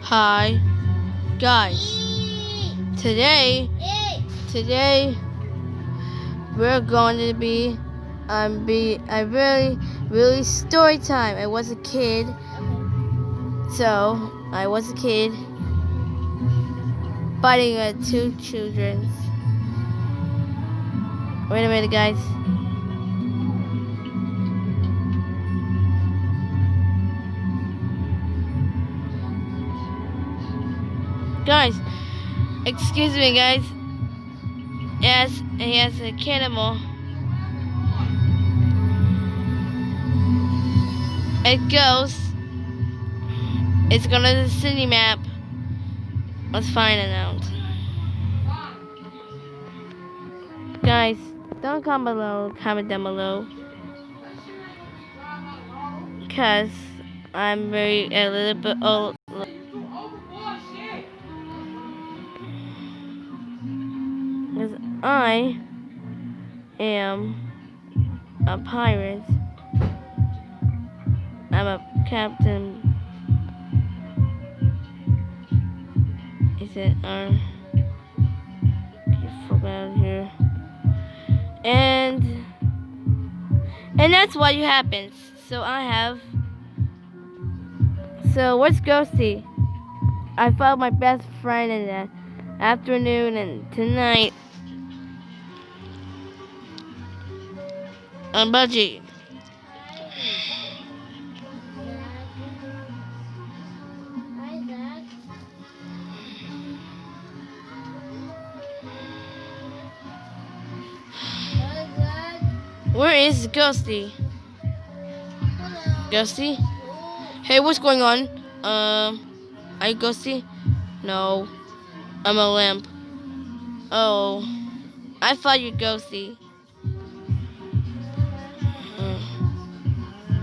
Hi, guys. Today we're going to be really story time. I was a kid fighting two children. Wait a minute, guys. Guys, excuse me, guys. Yes, he has a cannibal. It's going to the city map. Let's find it out. Guys, don't comment down below. Because I'm a little bit old. Because I am a pirate. I'm a captain. Is it get fuck out of here. And that's what happens. So where's Ghosty? I found my best friend in the afternoon and tonight. I'm Budgie. Where is Ghosty? Ghosty? Hey, what's going on? Are you Ghosty? No, I'm a lamp. Oh, I thought you Ghosty.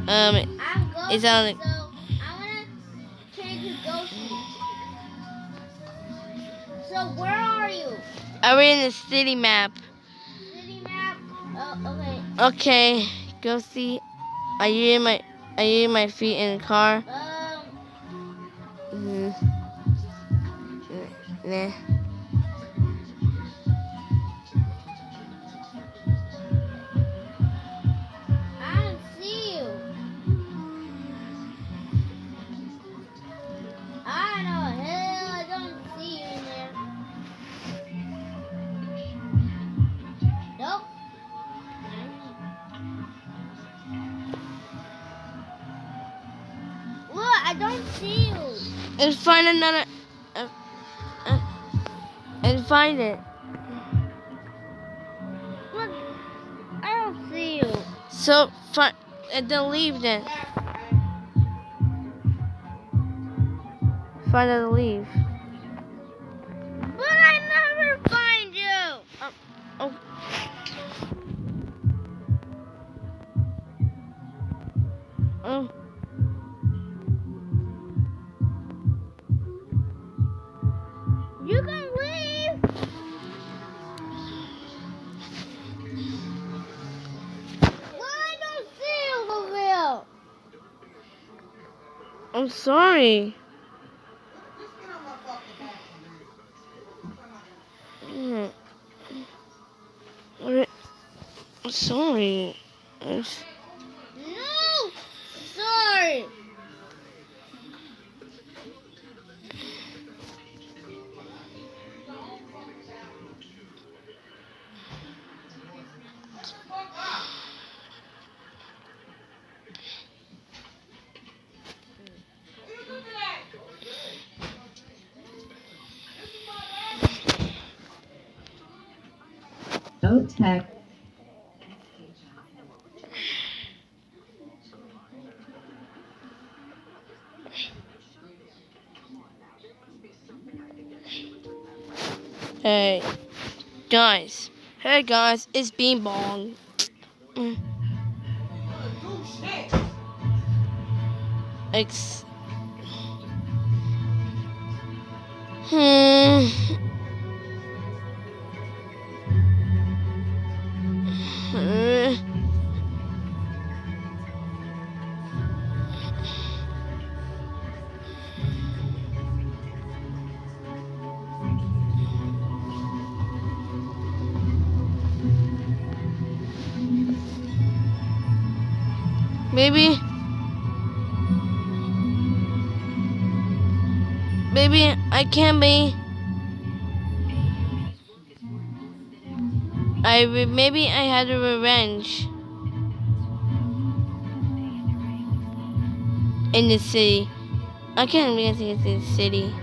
I'm Ghosty, it's so I wanna change to Ghosty. So where are you? I'm in the city map. City map? Oh, okay. Okay, Ghosty, are you in my feet in the car? Nah. I don't see you. I know hell I don't see you in there. Nope. Look, I don't see you. And find another. And find it. Look, I don't see you. So find and then leave then. Find and leave. But I never find you. Oh. Oh. You can leave. Well, I don't see you for real. I'm sorry. I'm sorry. No, sorry. No tech. Hey guys, it's Bean Bong. Maybe I can be. Maybe I had a revenge in the city. I can't really think it's the city.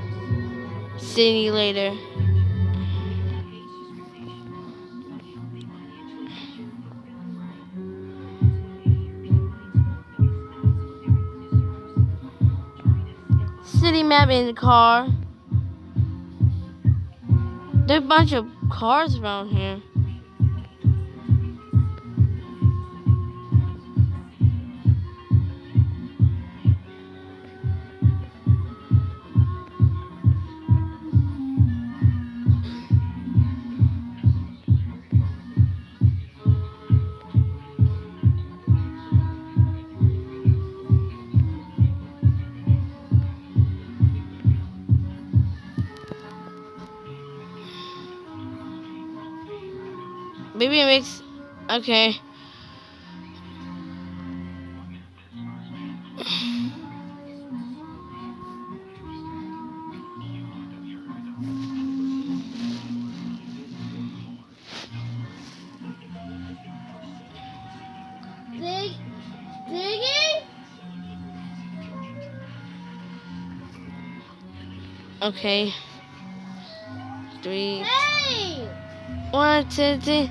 City later. City map in the car. There's a bunch of cars around here. Maybe it makes... Okay. Digging? Okay. 3. Hey! 1, 2, 3.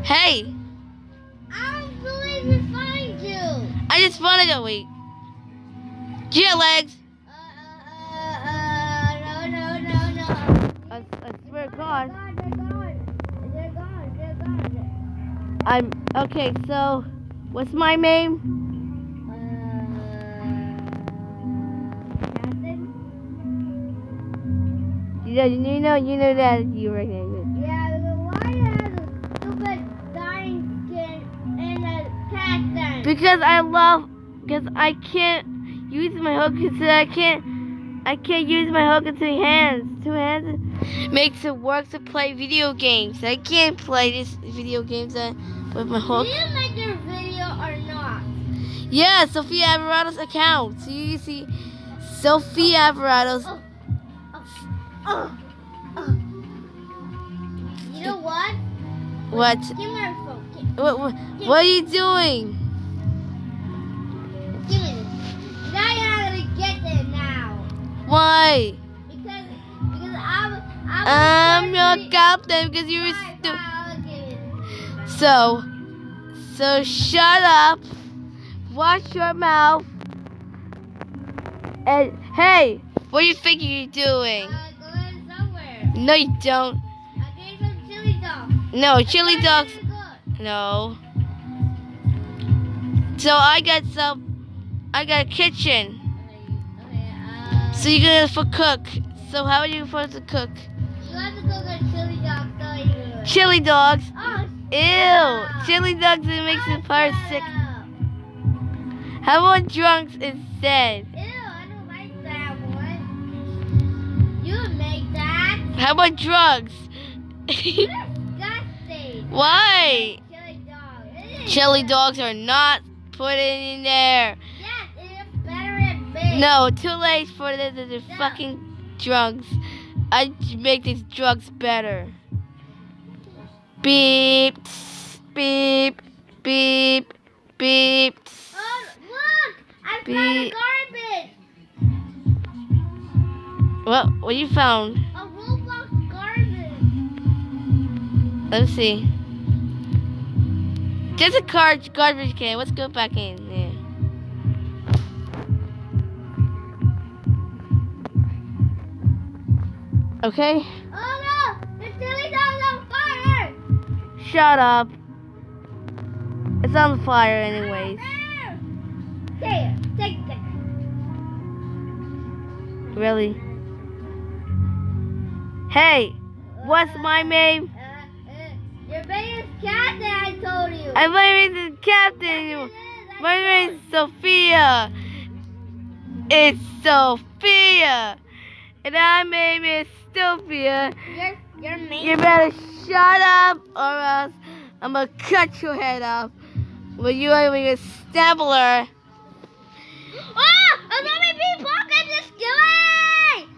Hey! I don't believe we find you. I just wanted to wait. Jet legs! No. I swear to God. They're gone. I'm... Okay, so... What's my name? Captain? You know that you recognize it. Yeah, the lion has a stupid dying skin and a cat. Because I can't use my hook because I can't use my hook in 2 hands. 2 hands makes it work to play video games. I can't play these video games with my hook. Did you make your video or not? Yeah, Sophia Alvarado's account. So you see Sophia Alvarado's. You know what? What? Give me my phone. What are you doing? Give me this. Now you're not gonna get it now. Why? Because I'm your captain because you were stupid. So shut up. Watch your mouth. And hey, what do you think you're doing? Going somewhere. No, you don't. I gave some chili dogs. No, chili dogs. No. So I got a kitchen. Okay, So you're gonna for cook. So how are you supposed to cook? you have to cook a chili dog, don't you? Chili dogs. Oh, Ew. Chili dogs, it makes the fire sick. How about drunks instead? Ew, I don't like that one. You would make that. How about drugs? Disgusting. Why? Chili dog. Chili dogs are not put in there. Yes, it is better than big. No, too late for the fucking drugs. I make these drugs better. Beep, beep, beep, beep. Oh, look! I found Beep. garbage. What you found? A Roblox garbage. Let's see. Just a garbage can. Let's go back in there. Okay? Oh no! The chili dog's on fire! Shut up. It's on fire anyways. Here, take that. Really? Hey, what's my name? Your name is Captain, I told you. My name is Captain. My name is Sophia. It's Sophia. And my name is Sophia. Your name. You better shut up or else I'm gonna cut your head off. Well, you are with a stapler. Oh! A zombie bee pocket is killing!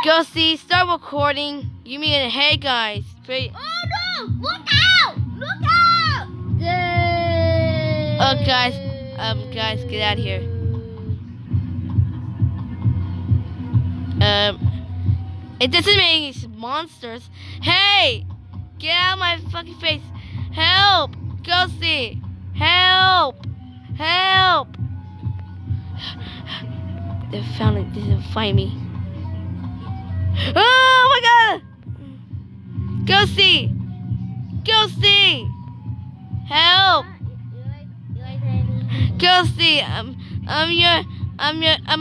Ghosty, start recording. You mean, hey guys. Oh no! Look out! Look out! Oh guys, guys, get out of here. It doesn't make any monsters. Hey! Get out of my fucking face. Help! Ghosty! Help! Help! They found it. They didn't find me. Oh my god! Ghosty! Ghosty! Help! Ghosty! I'm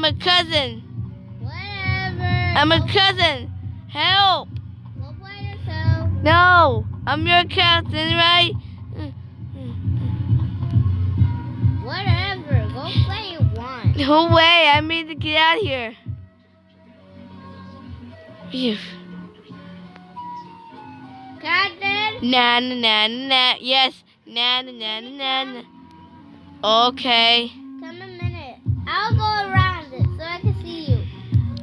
a cousin. Whatever. I'm a cousin. Help! Go play yourself. No! I'm your cousin, right? Whatever. Go play you want. No way! I need to get out of here. Phew. Captain? Na na na na. Yes. Na na na na na. Okay. Come a minute. I'll go around it so I can see you.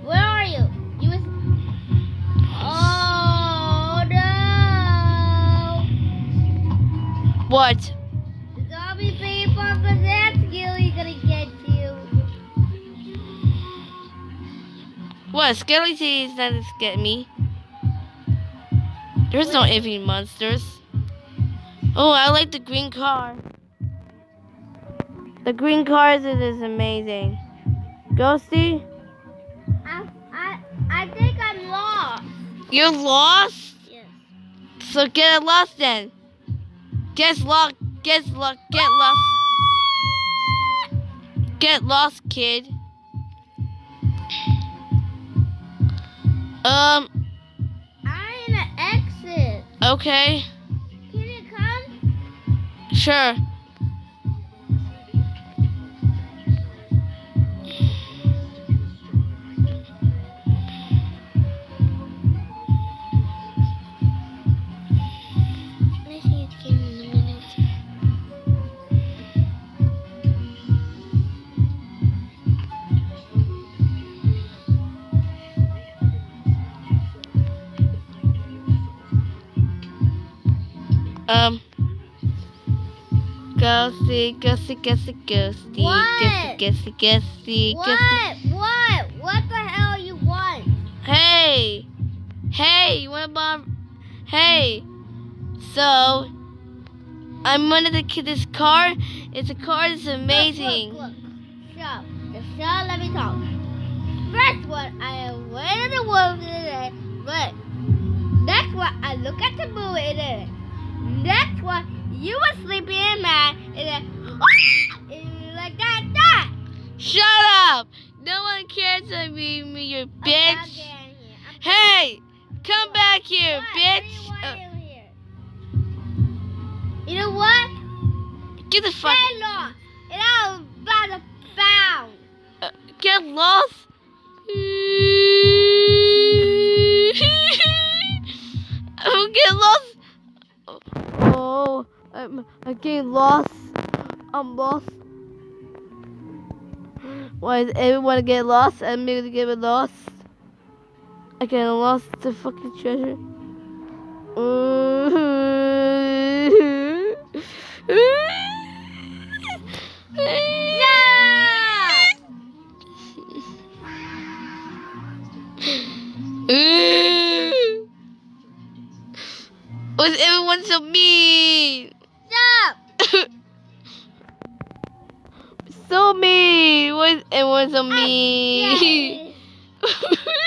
Where are you? You was... Oh no! What? The zombie people on the dance really gonna get you. What? Skeletons not to get me. There's no living monsters. Oh, I like the green car. The green cars is amazing. Ghosty? I think I'm lost. You're lost? Yes. So get lost then. Get lost. Get lost. Get lost. Get lost, kid. I'm in the exit. Okay. Can you come? Sure. Ghosty. What? Ghosty. What the hell you want? Hey, you wanna bomb? Hey, so I'm one of this car. It's a car that's amazing. Look. So, let me talk. First one, I went in the woods today, but next one, I look at the movie today. Next one, you were sleeping in mad, and then like that. Shut up! No one cares about me, you bitch. Hey, come back here, bitch. You know what? Get the fuck. Get lost, and I'm about to found. Get lost. Oh, get lost. Oh, I get lost. I'm lost. Why does everyone get lost? I'm gonna get lost. I get lost the fucking treasure. Why is everyone so mean? Stop! So mean. Why is everyone so mean?